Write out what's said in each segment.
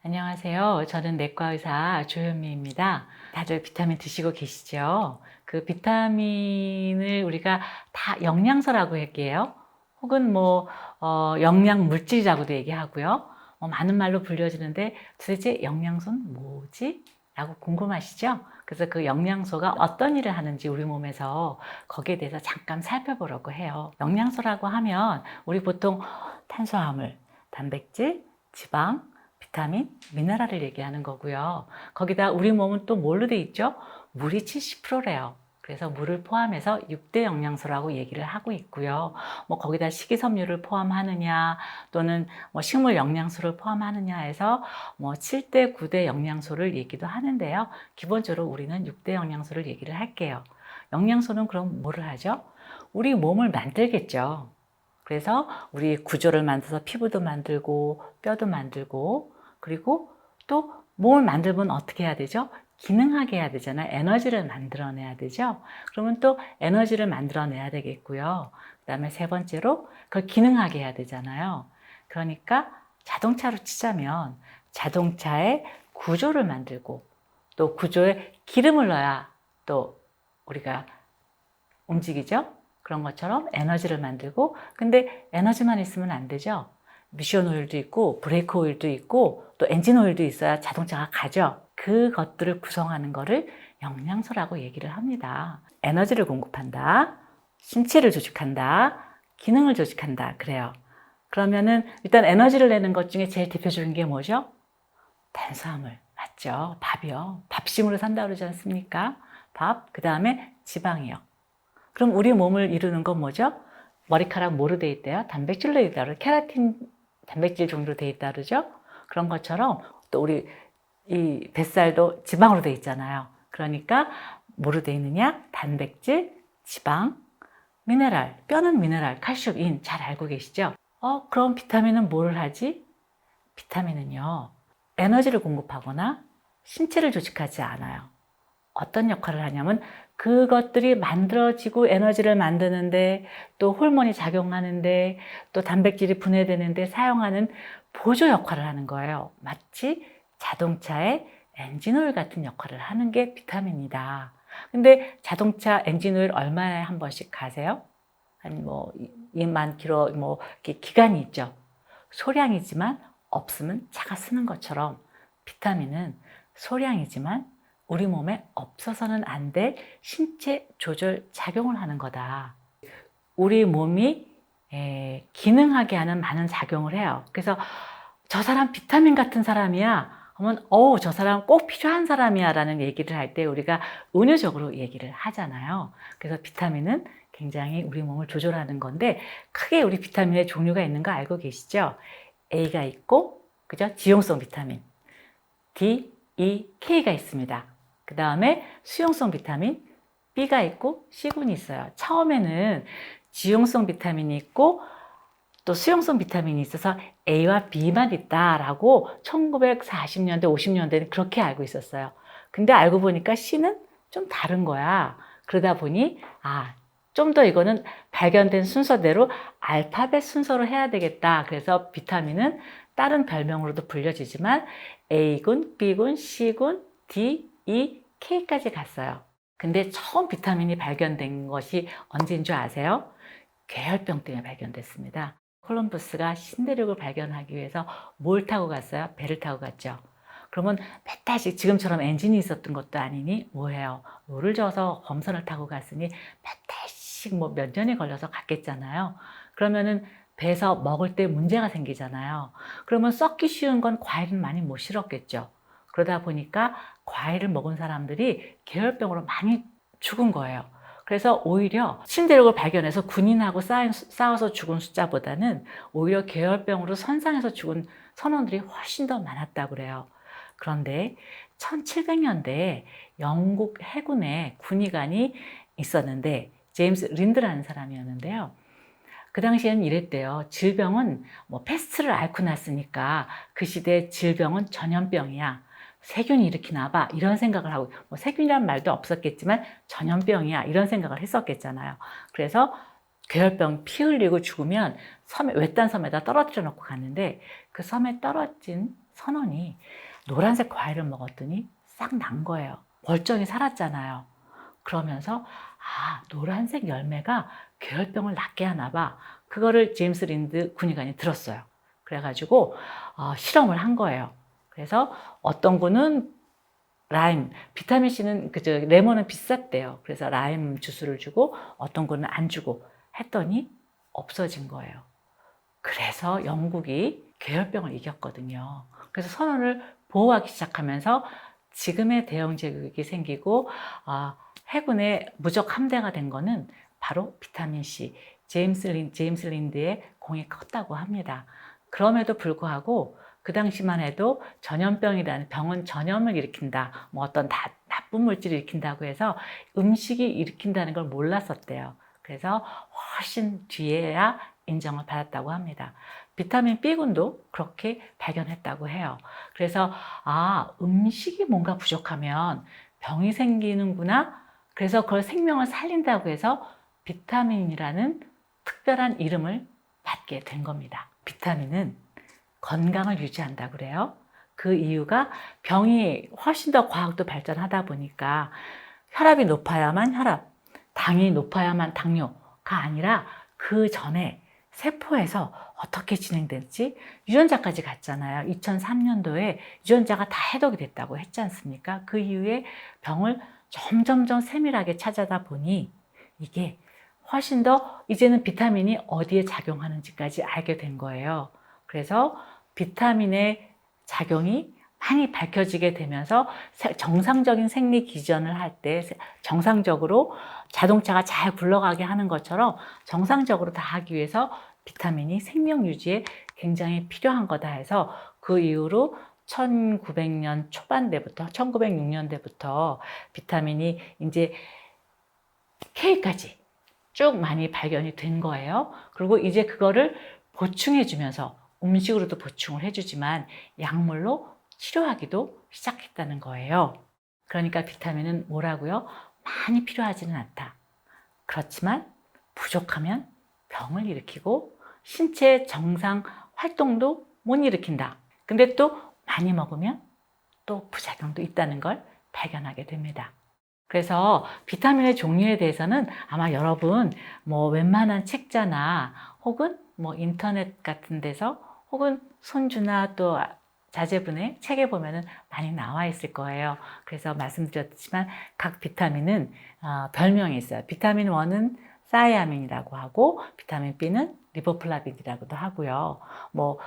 안녕하세요. 저는 내과 의사 조현미입니다. 다들 비타민 드시고 계시죠? 그 비타민을 우리가 다 영양소라고 얘기해요. 혹은 영양 물질이라고도 얘기하고요. 많은 말로 불려지는데 도대체 영양소는 뭐지? 라고 궁금하시죠? 그래서 그 영양소가 어떤 일을 하는지 우리 몸에서 거기에 대해서 잠깐 살펴보려고 해요. 영양소라고 하면 우리 보통 탄수화물, 단백질, 지방, 비타민, 미네랄을 얘기하는 거고요. 거기다 우리 몸은 또 뭘로 돼 있죠? 물이 70%래요. 그래서 물을 포함해서 6대 영양소라고 얘기를 하고 있고요. 거기다 식이섬유를 포함하느냐 또는 식물 영양소를 포함하느냐 해서 7대, 9대 영양소를 얘기도 하는데요. 기본적으로 우리는 6대 영양소를 얘기를 할게요. 영양소는 그럼 뭐를 하죠? 우리 몸을 만들겠죠. 그래서 우리 구조를 만들어서 피부도 만들고 뼈도 만들고 그리고 또 몸을 만들면 어떻게 해야 되죠? 기능하게 해야 되잖아요. 에너지를 만들어내야 되죠. 그러면 또 에너지를 만들어내야 되겠고요. 그 다음에 세 번째로 그걸 기능하게 해야 되잖아요. 그러니까 자동차로 치자면 자동차의 구조를 만들고 또 구조에 기름을 넣어야 또 우리가 움직이죠. 그런 것처럼 에너지를 만들고 근데 에너지만 있으면 안 되죠. 미션 오일도 있고 브레이크 오일도 있고 또 엔진 오일도 있어야 자동차가 가죠. 그것들을 구성하는 거를 영양소라고 얘기를 합니다. 에너지를 공급한다, 신체를 조직한다, 기능을 조직한다 그래요. 그러면은 일단 에너지를 내는 것 중에 제일 대표적인 게 뭐죠? 탄수화물 맞죠? 밥이요. 밥심으로 산다 그러지 않습니까? 밥, 그 다음에 지방이요. 그럼 우리 몸을 이루는 건 뭐죠? 머리카락 뭐로 돼 있대요? 단백질로 돼 있다. 케라틴 단백질 종류로 돼 있다 그러죠? 그런 것처럼 또 우리 이 뱃살도 지방으로 돼 있잖아요. 그러니까 뭐로 돼 있느냐? 단백질, 지방, 미네랄, 뼈는 미네랄, 칼슘, 인 잘 알고 계시죠? 그럼 비타민은 뭐를 하지? 비타민은요, 에너지를 공급하거나 신체를 조직하지 않아요. 어떤 역할을 하냐면 그것들이 만들어지고 에너지를 만드는데 또 호르몬이 작용하는데 또 단백질이 분해되는데 사용하는 보조 역할을 하는 거예요. 마치 자동차의 엔진오일 같은 역할을 하는 게 비타민이다. 근데 자동차 엔진오일 얼마에 한 번씩 가세요? 한 2만 킬로 이렇게 기간이 있죠. 소량이지만 없으면 차가 쓰는 것처럼 비타민은 소량이지만 우리 몸에 없어서는 안 될 신체 조절 작용을 하는 거다. 우리 몸이 기능하게 하는 많은 작용을 해요. 그래서 저 사람 비타민 같은 사람이야 하면 저 사람 꼭 필요한 사람이야 라는 얘기를 할 때 우리가 은유적으로 얘기를 하잖아요. 그래서 비타민은 굉장히 우리 몸을 조절하는 건데 크게 우리 비타민의 종류가 있는 거 알고 계시죠? A가 있고 그죠? 지용성 비타민 D, E, K가 있습니다. 그 다음에 수용성 비타민 B가 있고 C군이 있어요. 처음에는 지용성 비타민이 있고 또 수용성 비타민이 있어서 A와 B만 있다라고 1940년대, 50년대는 그렇게 알고 있었어요. 근데 알고 보니까 C는 좀 다른 거야. 그러다 보니 좀 더 이거는 발견된 순서대로 알파벳 순서로 해야 되겠다. 그래서 비타민은 다른 별명으로도 불려지지만 A군, B군, C군, D, E, K까지 갔어요. 근데 처음 비타민이 발견된 것이 언제인 줄 아세요? 괴혈병 때문에 발견됐습니다. 콜럼버스가 신대륙을 발견하기 위해서 뭘 타고 갔어요? 배를 타고 갔죠. 그러면 몇 달씩 지금처럼 엔진이 있었던 것도 아니니 뭐해요? 노를 저어서 범선을 타고 갔으니 몇 달씩 몇 년이 걸려서 갔겠잖아요. 그러면은 배에서 먹을 때 문제가 생기잖아요. 그러면 썩기 쉬운 건 과일은 많이 못 실었겠죠. 그러다 보니까 과일을 먹은 사람들이 계열병으로 많이 죽은 거예요. 그래서 오히려 신대륙을 발견해서 군인하고 싸워서 죽은 숫자보다는 오히려 계열병으로 선상에서 죽은 선원들이 훨씬 더 많았다고 그래요. 그런데 1700년대에 영국 해군에 군의관이 있었는데 제임스 린드라는 사람이었는데요. 그 당시에는 이랬대요. 질병은 패스트를 앓고 났으니까 그 시대 질병은 전염병이야. 세균이 일으키나 봐. 이런 생각을 하고 세균이란 말도 없었겠지만 전염병이야. 이런 생각을 했었겠잖아요. 그래서 괴혈병 피 흘리고 죽으면 외딴 섬에다 떨어뜨려 놓고 갔는데 그 섬에 떨어진 선원이 노란색 과일을 먹었더니 싹 난 거예요. 멀쩡히 살았잖아요. 그러면서 노란색 열매가 괴혈병을 낫게 하나 봐. 그거를 제임스 린드 군의관이 들었어요. 그래가지고 실험을 한 거예요. 그래서 어떤 분은 라임, 비타민C는 레몬은 비쌌대요. 그래서 라임 주스를 주고 어떤 분은 안 주고 했더니 없어진 거예요. 그래서 영국이 괴혈병을 이겼거든요. 그래서 선원을 보호하기 시작하면서 지금의 대영 제국이 생기고 해군의 무적 함대가 된 거는 바로 비타민C, 제임스 린드의 공이 컸다고 합니다. 그럼에도 불구하고 그 당시만 해도 전염병이라는 병은 전염을 일으킨다, 뭐 어떤 나쁜 물질을 일으킨다고 해서 음식이 일으킨다는 걸 몰랐었대요. 그래서 훨씬 뒤에야 인정을 받았다고 합니다. 비타민 B군도 그렇게 발견했다고 해요. 그래서 음식이 뭔가 부족하면 병이 생기는구나. 그래서 그걸 생명을 살린다고 해서 비타민이라는 특별한 이름을 받게 된 겁니다. 비타민은 건강을 유지한다고 그래요. 그 이유가 병이 훨씬 더 과학도 발전하다 보니까 혈압이 높아야만 혈압, 당이 높아야만 당뇨가 아니라 그 전에 세포에서 어떻게 진행될지 유전자까지 갔잖아요. 2003년도에 유전자가 다 해독이 됐다고 했지 않습니까? 그 이후에 병을 점점점 세밀하게 찾아다 보니 이게 훨씬 더 이제는 비타민이 어디에 작용하는지까지 알게 된 거예요. 그래서 비타민의 작용이 많이 밝혀지게 되면서 정상적인 생리 기전을 할 때 정상적으로 자동차가 잘 굴러가게 하는 것처럼 정상적으로 다 하기 위해서 비타민이 생명 유지에 굉장히 필요한 거다 해서 그 이후로 1900년 초반대부터 1906년대부터 비타민이 이제 K까지 쭉 많이 발견이 된 거예요. 그리고 이제 그거를 보충해 주면서 음식으로도 보충을 해주지만 약물로 치료하기도 시작했다는 거예요. 그러니까 비타민은 뭐라고요? 많이 필요하지는 않다. 그렇지만 부족하면 병을 일으키고 신체 정상 활동도 못 일으킨다. 근데 또 많이 먹으면 또 부작용도 있다는 걸 발견하게 됩니다. 그래서 비타민의 종류에 대해서는 아마 여러분 뭐 웬만한 책자나 혹은 뭐 인터넷 같은 데서 혹은 손주나 또 자제분의 책에 보면은 많이 나와 있을 거예요. 그래서 말씀드렸지만 각 비타민은 별명이 있어요. 비타민 1은 사이아민이라고 하고 비타민 B는 리보플라빈이라고도 하고요. 뭐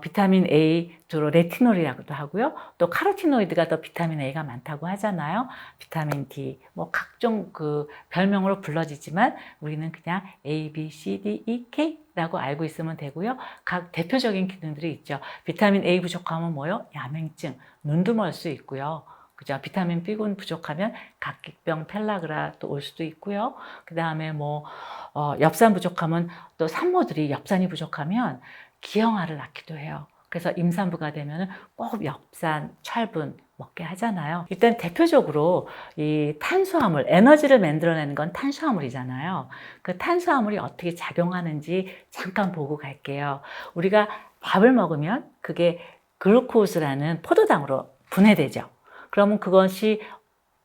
비타민 A 주로 레티놀이라고도 하고요. 또 카로티노이드가 더 비타민 A가 많다고 하잖아요. 비타민 D 뭐 각종 그 별명으로 불러지지만 우리는 그냥 A, B, C, D, E, K라고 알고 있으면 되고요. 각 대표적인 기능들이 있죠. 비타민 A 부족하면 뭐요? 야맹증, 눈도 멀 수 있고요. 그죠? 비타민 B군 부족하면 각기병, 펠라그라 또 올 수도 있고요. 그 다음에 뭐 엽산 부족하면 또 산모들이 엽산이 부족하면 기형아를 낳기도 해요. 그래서 임산부가 되면 꼭 엽산, 철분 먹게 하잖아요. 일단 대표적으로 이 탄수화물, 에너지를 만들어내는 건 탄수화물이잖아요. 그 탄수화물이 어떻게 작용하는지 잠깐 보고 갈게요. 우리가 밥을 먹으면 그게 글루코스라는 포도당으로 분해되죠. 그러면 그것이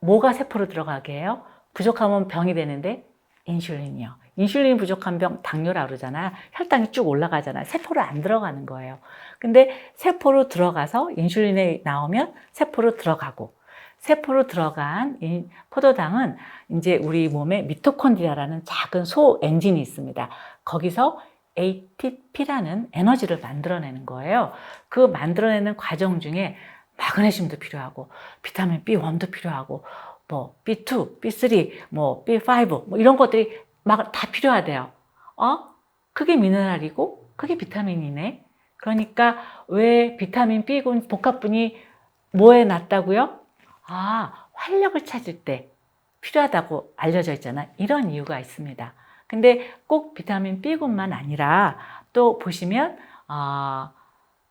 뭐가 세포로 들어가게 해요? 부족하면 병이 되는데 인슐린이요. 인슐린 부족한 병 당뇨라고 그러잖아요. 혈당이 쭉 올라가잖아요. 세포로 안 들어가는 거예요. 근데 세포로 들어가서 인슐린이 나오면 세포로 들어가고 세포로 들어간 이 포도당은 이제 우리 몸에 미토콘드리아라는 작은 소 엔진이 있습니다. 거기서 ATP라는 에너지를 만들어내는 거예요. 그 만들어내는 과정 중에 마그네슘도 필요하고 비타민 B1도 필요하고 뭐 B2, B3, 뭐 B5 뭐 이런 것들이 막 다 필요하대요. 그게 미네랄이고 그게 비타민이네. 그러니까 왜 비타민 B군 복합분이 뭐에 낫다고요? 활력을 찾을 때 필요하다고 알려져 있잖아요. 이런 이유가 있습니다. 근데 꼭 비타민 B군만 아니라 또 보시면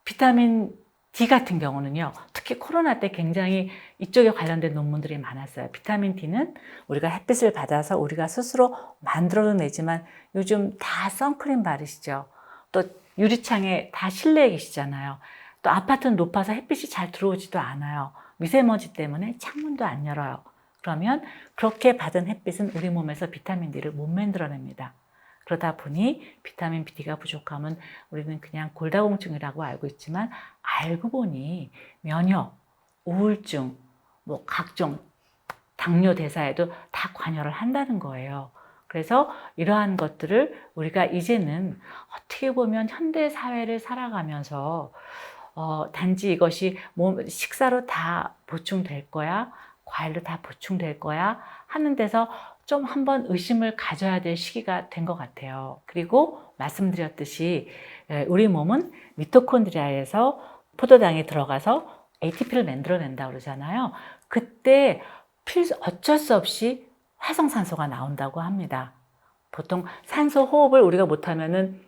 비타민 D 같은 경우는요. 특히 코로나 때 굉장히 이쪽에 관련된 논문들이 많았어요. 비타민 D는 우리가 햇빛을 받아서 우리가 스스로 만들어내지만 요즘 다 선크림 바르시죠. 또 유리창에 다 실내에 계시잖아요. 또 아파트는 높아서 햇빛이 잘 들어오지도 않아요. 미세먼지 때문에 창문도 안 열어요. 그러면 그렇게 받은 햇빛은 우리 몸에서 비타민 D를 못 만들어냅니다. 그러다 보니 비타민 D가 부족하면 우리는 그냥 골다공증이라고 알고 있지만 알고 보니 면역, 우울증, 뭐 각종 당뇨 대사에도 다 관여를 한다는 거예요. 그래서 이러한 것들을 우리가 이제는 어떻게 보면 현대 사회를 살아가면서 단지 이것이 식사로 다 보충될 거야, 과일로 다 보충될 거야 하는 데서 좀 한번 의심을 가져야 될 시기가 된 것 같아요. 그리고 말씀드렸듯이 우리 몸은 미토콘드리아에서 포도당이 들어가서 ATP를 만들어낸다고 그러잖아요. 그때 어쩔 수 없이 활성산소가 나온다고 합니다. 보통 산소 호흡을 우리가 못하면은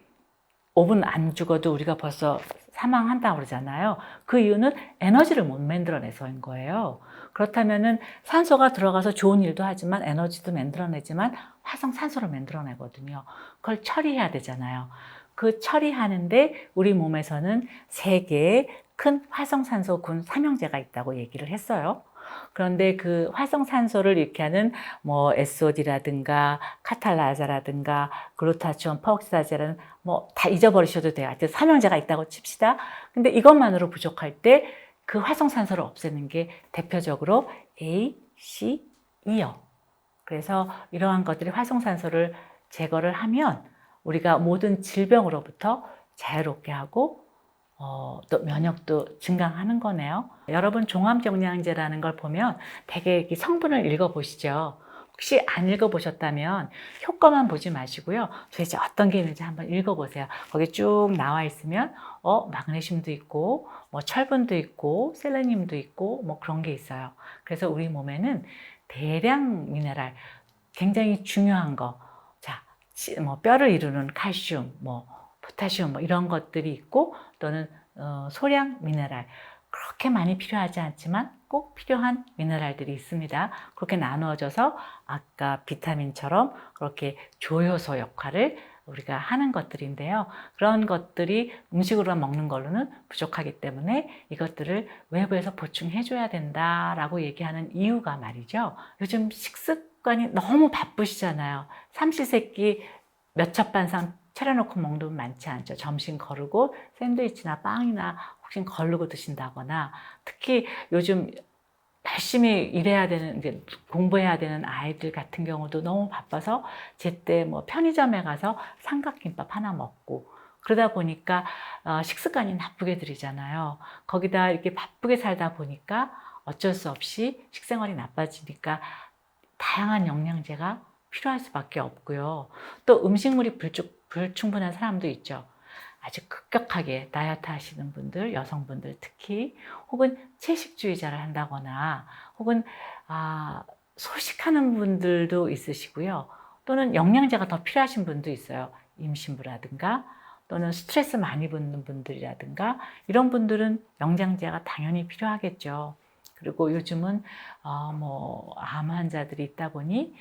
5분 안 죽어도 우리가 벌써 사망한다고 그러잖아요. 그 이유는 에너지를 못 만들어내서인 거예요. 그렇다면은 산소가 들어가서 좋은 일도 하지만 에너지도 만들어내지만 활성산소를 만들어내거든요. 그걸 처리해야 되잖아요. 그 처리하는데 우리 몸에서는 3개의 큰 활성산소군 삼형제가 있다고 얘기를 했어요. 그런데 그 활성산소를 이렇게 하는 뭐 SOD라든가 카탈라자라든가 글루타치온, 페옥시다제라는 뭐 다 잊어버리셔도 돼요. 하여튼 삼형제가 있다고 칩시다. 근데 이것만으로 부족할 때 그 활성산소를 없애는 게 대표적으로 A, C, E요. 그래서 이러한 것들이 활성산소를 제거를 하면 우리가 모든 질병으로부터 자유롭게 하고 또 면역도 증강하는 거네요. 여러분 종합영양제라는 걸 보면 되게 이렇게 성분을 읽어보시죠. 혹시 안 읽어보셨다면 효과만 보지 마시고요. 도대체 어떤 게 있는지 한번 읽어보세요. 거기 쭉 나와 있으면 마그네슘도 있고 뭐 철분도 있고 셀레늄도 있고 뭐 그런 게 있어요. 그래서 우리 몸에는 대량 미네랄 굉장히 중요한 거, 자, 뭐 뼈를 이루는 칼슘, 뭐 포타슘 뭐 이런 것들이 있고 또는 소량 미네랄 그렇게 많이 필요하지 않지만 꼭 필요한 미네랄들이 있습니다. 그렇게 나누어져서 아까 비타민처럼 그렇게 조효소 역할을 우리가 하는 것들인데요. 그런 것들이 음식으로 먹는 걸로는 부족하기 때문에 이것들을 외부에서 보충해 줘야 된다라고 얘기하는 이유가 말이죠. 요즘 식습관이 너무 바쁘시잖아요. 삼시세끼 몇 첩반상 차려놓고 먹는 분 많지 않죠. 점심 거르고 샌드위치나 빵이나 혹시 거르고 드신다거나 특히 요즘 열심히 일해야 되는 이제 공부해야 되는 아이들 같은 경우도 너무 바빠서 제때 뭐 편의점에 가서 삼각김밥 하나 먹고 그러다 보니까 식습관이 나쁘게 들이잖아요. 거기다 이렇게 바쁘게 살다 보니까 어쩔 수 없이 식생활이 나빠지니까 다양한 영양제가 필요할 수밖에 없고요. 또 음식물이 불충분한 사람도 있죠. 아주 급격하게 다이어트 하시는 분들, 여성분들 특히 혹은 채식주의자를 한다거나 혹은 소식하는 분들도 있으시고요. 또는 영양제가 더 필요하신 분도 있어요. 임신부라든가 또는 스트레스 많이 받는 분들이라든가 이런 분들은 영양제가 당연히 필요하겠죠. 그리고 요즘은 암 환자들이 있다 보니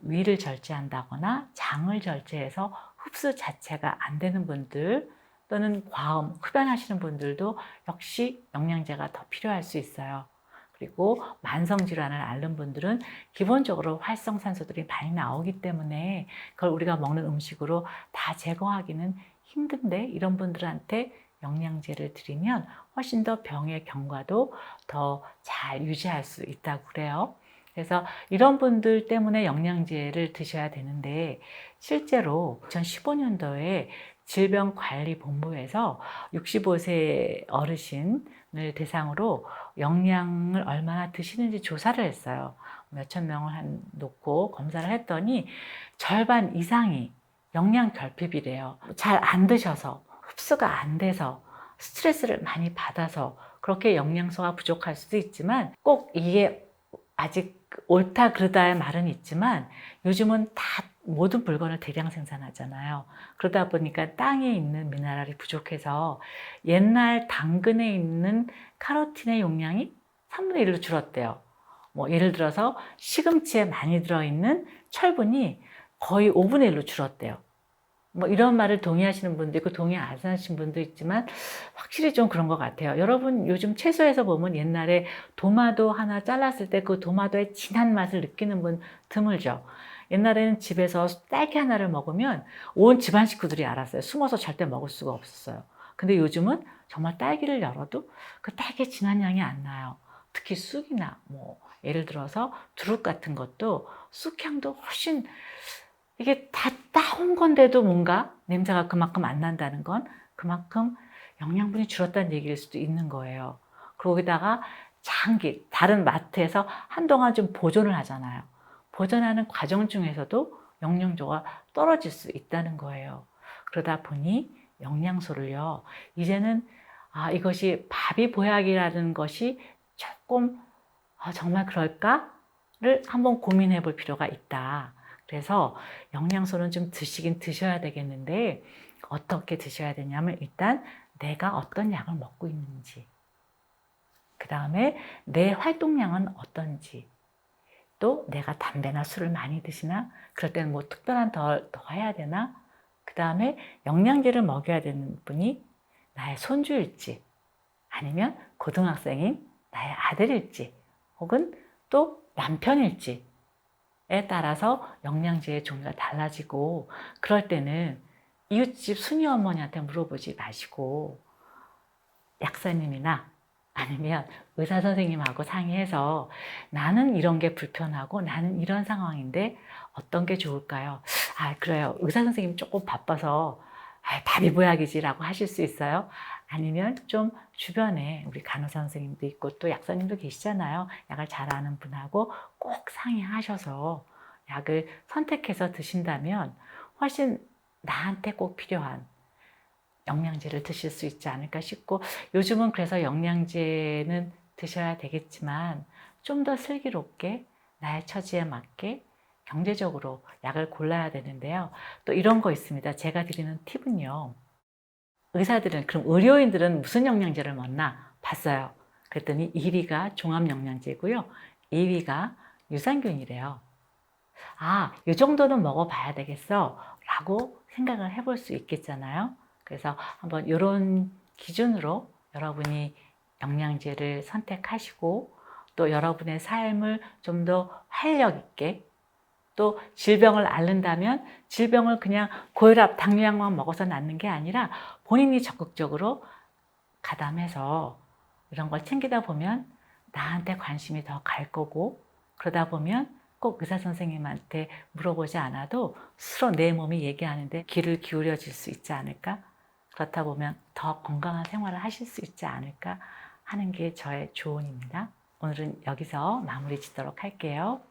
위를 절제한다거나 장을 절제해서 흡수 자체가 안 되는 분들 또는 과음, 흡연하시는 분들도 역시 영양제가 더 필요할 수 있어요. 그리고 만성질환을 앓는 분들은 기본적으로 활성산소들이 많이 나오기 때문에 그걸 우리가 먹는 음식으로 다 제거하기는 힘든데 이런 분들한테 영양제를 드리면 훨씬 더 병의 경과도 더 잘 유지할 수 있다고 그래요. 그래서 이런 분들 때문에 영양제를 드셔야 되는데 실제로 2015년도에 질병관리본부에서 65세 어르신을 대상으로 영양을 얼마나 드시는지 조사를 했어요. 몇천 명을 놓고 검사를 했더니 절반 이상이 영양 결핍이래요. 잘 안 드셔서 흡수가 안 돼서 스트레스를 많이 받아서 그렇게 영양소가 부족할 수도 있지만 꼭 이게 아직 옳다 그르다의 말은 있지만 요즘은 다 모든 물건을 대량 생산하잖아요. 그러다 보니까 땅에 있는 미네랄이 부족해서 옛날 당근에 있는 카로틴의 용량이 3분의 1로 줄었대요. 뭐 예를 들어서 시금치에 많이 들어있는 철분이 거의 5분의 1로 줄었대요. 뭐 이런 말을 동의하시는 분도 있고 동의 안 하시는 분도 있지만 확실히 좀 그런 것 같아요. 여러분 요즘 채소에서 보면 옛날에 도마도 하나 잘랐을 때 그 도마도의 진한 맛을 느끼는 분 드물죠. 옛날에는 집에서 딸기 하나를 먹으면 온 집안 식구들이 알았어요. 숨어서 절대 먹을 수가 없었어요. 근데 요즘은 정말 딸기를 열어도 그 딸기의 진한 향이 안 나요. 특히 쑥이나 뭐 예를 들어서 두릅 같은 것도 쑥향도 훨씬 이게 다 따온 건데도 뭔가 냄새가 그만큼 안 난다는 건 그만큼 영양분이 줄었다는 얘기일 수도 있는 거예요. 거기다가 장기, 다른 마트에서 한동안 좀 보존을 하잖아요. 보존하는 과정 중에서도 영양소가 떨어질 수 있다는 거예요. 그러다 보니 영양소를요, 이제는 이것이 밥이 보약이라는 것이 조금 정말 그럴까를 한번 고민해 볼 필요가 있다. 그래서 영양소는 좀 드시긴 드셔야 되겠는데 어떻게 드셔야 되냐면 일단 내가 어떤 약을 먹고 있는지, 그 다음에 내 활동량은 어떤지, 또 내가 담배나 술을 많이 드시나 그럴 때는 뭐 특별한 더 해야 되나, 그 다음에 영양제를 먹여야 되는 분이 나의 손주일지 아니면 고등학생인 나의 아들일지 혹은 또 남편일지 에 따라서 영양제의 종류가 달라지고, 그럴 때는 이웃집 순이 어머니한테 물어보지 마시고 약사님이나 아니면 의사 선생님하고 상의해서 나는 이런 게 불편하고 나는 이런 상황인데 어떤 게 좋을까요? 그래요. 의사 선생님 조금 바빠서 밥이 보약이지라고 하실 수 있어요. 아니면 좀 주변에 우리 간호사 선생님도 있고 또 약사님도 계시잖아요. 약을 잘 아는 분하고 꼭 상의하셔서 약을 선택해서 드신다면 훨씬 나한테 꼭 필요한 영양제를 드실 수 있지 않을까 싶고, 요즘은 그래서 영양제는 드셔야 되겠지만 좀 더 슬기롭게 나의 처지에 맞게 경제적으로 약을 골라야 되는데요. 또 이런 거 있습니다. 제가 드리는 팁은요. 의사들은, 그럼 의료인들은 무슨 영양제를 먹나 봤어요. 그랬더니 1위가 종합영양제고요. 2위가 유산균이래요. 이 정도는 먹어봐야 되겠어 라고 생각을 해볼 수 있겠잖아요. 그래서 한번 이런 기준으로 여러분이 영양제를 선택하시고 또 여러분의 삶을 좀 더 활력 있게, 또 질병을 앓는다면 질병을 그냥 고혈압, 당뇨약만 먹어서 낫는 게 아니라 본인이 적극적으로 가담해서 이런 걸 챙기다 보면 나한테 관심이 더 갈 거고, 그러다 보면 꼭 의사 선생님한테 물어보지 않아도 스스로 내 몸이 얘기하는데 귀를 기울여질 수 있지 않을까? 그렇다 보면 더 건강한 생활을 하실 수 있지 않을까 하는 게 저의 조언입니다. 오늘은 여기서 마무리 짓도록 할게요.